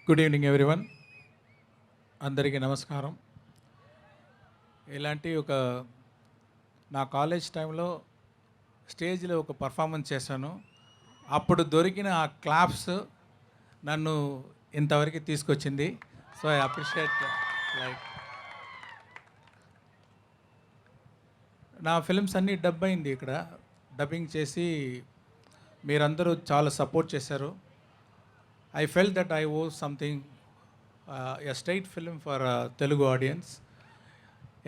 Good evening everyone. అందరికీ నమస్కారం. ఇలాంటి నా కాలేజ్ టైంలో స్టేజ్లో ఒక పర్ఫార్మెన్స్ చేశాను. అప్పుడు దొరికిన ఆ క్లాప్స్ నన్ను ఇంతవరకు తీసుకొచ్చింది. సో ఐ అప్రిషియేట్ లైక్ నా ఫిల్మ్స్ అన్నీ డబ్ అయింది. ఇక్కడ డబ్బింగ్ చేసి మీరందరూ చాలా సపోర్ట్ చేశారు. I felt that I owe something, a straight film for Telugu audience.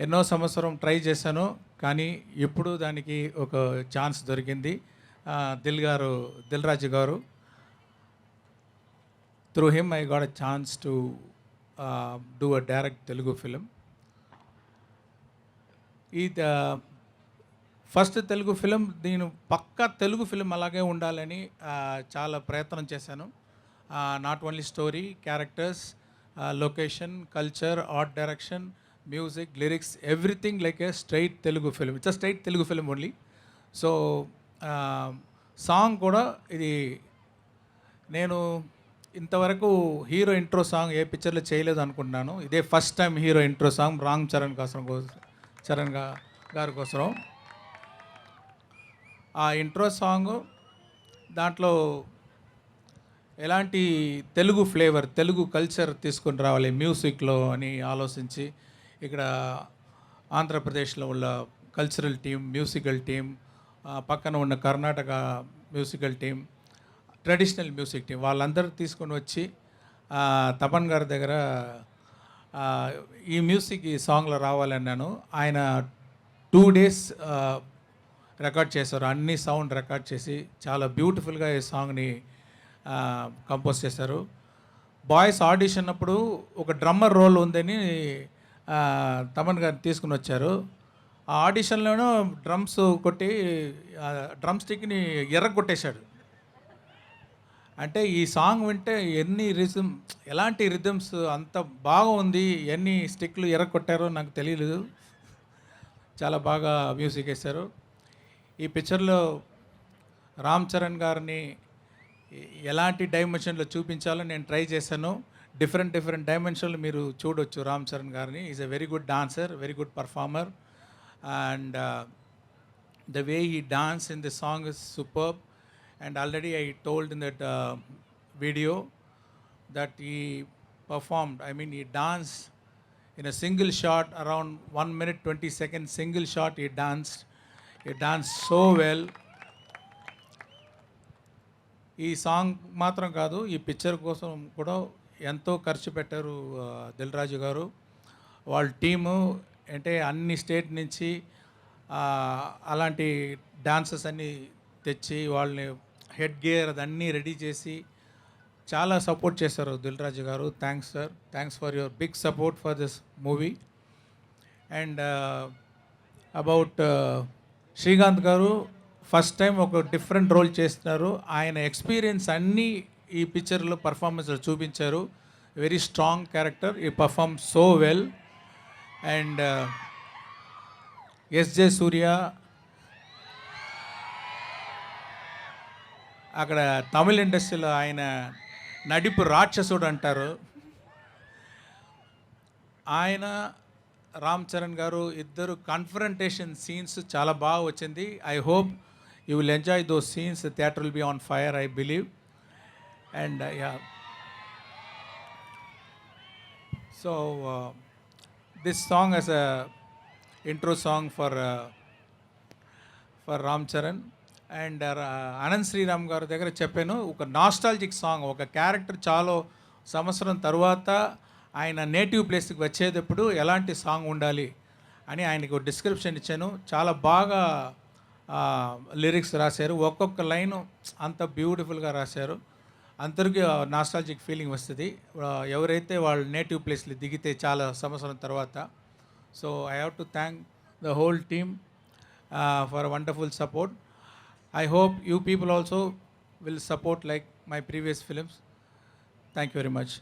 ఎన్నో సంవత్సరం ట్రై చేశాను, కానీ ఇప్పుడు దానికి ఒక ఛాన్స్ దొరికింది. దిల్ రాజు గారు, through him I got a chance to do a direct Telugu film. ఈ ఫస్ట్ తెలుగు ఫిలిం, నేను పక్కా తెలుగు ఫిలిం అలాగే ఉండాలని చాలా ప్రయత్నం చేశాను. Not only story, characters, location, culture, art direction, music, lyrics, everything like a straight Telugu film. It's a straight Telugu film only. So song కూడా ఇది నేను ఇంతవరకు హీరో ఇంట్రో సాంగ్ ఏ పిక్చర్లో చేయలేదు అనుకుంటున్నాను. ఇదే first time hero intro song Ram Charan గారి కోసం. ఆ ఇంట్రో సాంగ్ దాంట్లో ఎలాంటి తెలుగు ఫ్లేవర్, తెలుగు కల్చర్ తీసుకొని రావాలి మ్యూజిక్లో అని ఆలోచించి, ఇక్కడ ఆంధ్రప్రదేశ్లో ఉన్న కల్చరల్ టీం, మ్యూజికల్ టీం, పక్కన ఉన్న Karnataka musical team, traditional music team, వాళ్ళందరూ తీసుకొని వచ్చి తపన్ గారి దగ్గర ఈ మ్యూజిక్ ఈ సాంగ్లో రావాలన్నాను. ఆయన 2 days రికార్డ్ చేశారు. అన్ని సౌండ్ రికార్డ్ చేసి చాలా బ్యూటిఫుల్గా ఈ సాంగ్ని కంపోజ్ చేశారు. బాయ్స్ ఆడిషన్ అప్పుడు ఒక డ్రమ్మర్ రోల్ ఉందని తమన్ గారు తీసుకుని వచ్చారు. ఆ ఆడిషన్లోనూ డ్రమ్స్ కొట్టి డ్రమ్ స్టిక్ని ఎర్రగొట్టేశాడు. అంటే ఈ సాంగ్ వింటే ఎలాంటి రిథమ్స్ అంత బాగుంది, ఎన్ని స్టిక్లు ఎర్రగొట్టారో నాకు తెలియలేదు. చాలా బాగా మ్యూజిక్ వేశారు. ఈ పిక్చర్లో రామ్ చరణ్ గారిని ఎలాంటి డైమెన్షన్లో చూపించాలో నేను ట్రై చేశాను. డిఫరెంట్ డైమెన్షన్లు మీరు చూడొచ్చు రామ్ చరణ్ గారిని. Is a very good dancer, very good performer, and the way he dance in the song is superb. And already I told in that video that he performed, I mean he danced in a single shot, around 1 minute 20 seconds single shot he danced so well. ఈ song మాత్రం కాదు, ఈ picture కోసం కూడా ఎంతో ఖర్చు పెట్టారు దిల్ రాజు గారు. వాళ్ళ టీము అంటే అన్ని స్టేట్ నుంచి అలాంటి డాన్సర్స్ అన్నీ తెచ్చి వాళ్ళని హెడ్ గేర్ అదన్నీ రెడీ చేసి చాలా సపోర్ట్ చేశారు దిల్ రాజు గారు. Thanks sir, thanks for your big support for this movie. And about Srikanth గారు, ఫస్ట్ టైం ఒక డిఫరెంట్ రోల్ చేస్తున్నారు. ఆయన ఎక్స్పీరియన్స్ అన్నీ ఈ పిక్చర్లో పర్ఫార్మెన్స్లో చూపించారు. వెరీ స్ట్రాంగ్ క్యారెక్టర్, ఈ perform so well. And SJ Surya అక్కడ తమిళ ఇండస్ట్రీలో ఆయన నడిపు రాక్షసుడు అంటారు. ఆయన రామ్ చరణ్ గారు ఇద్దరు కన్ఫరంటేషన్ సీన్స్ చాలా బాగా వచ్చింది. I hope you will enjoy those scenes. The theatre will be on fire, I believe. And yeah, so this song is a intro song for Ram Charan. And Anand Sriram garu దగ్గర చెప్పాను, ఒక nostalgic song, ఒక character చాలా సంవత్సరం తర్వాత ఆయన native ప్లేస్కి వచ్చేటప్పుడు ఎలాంటి సాంగ్ ఉండాలి అని ఆయనకు డిస్క్రిప్షన్ ఇచ్చాను. చాలా బాగా లిరిక్స్ రాశారు. ఒక్కొక్క లైను అంత బ్యూటిఫుల్గా రాశారు. అందరికీ నాస్టాలజిక్ ఫీలింగ్ వస్తుంది ఎవరైతే వాళ్ళ నేటివ్ ప్లేస్లో దిగితే చాలా సంవత్సరం తర్వాత. So I have to thank the whole team for wonderful support. I hope you people also will support like my previous films. Thank you very much.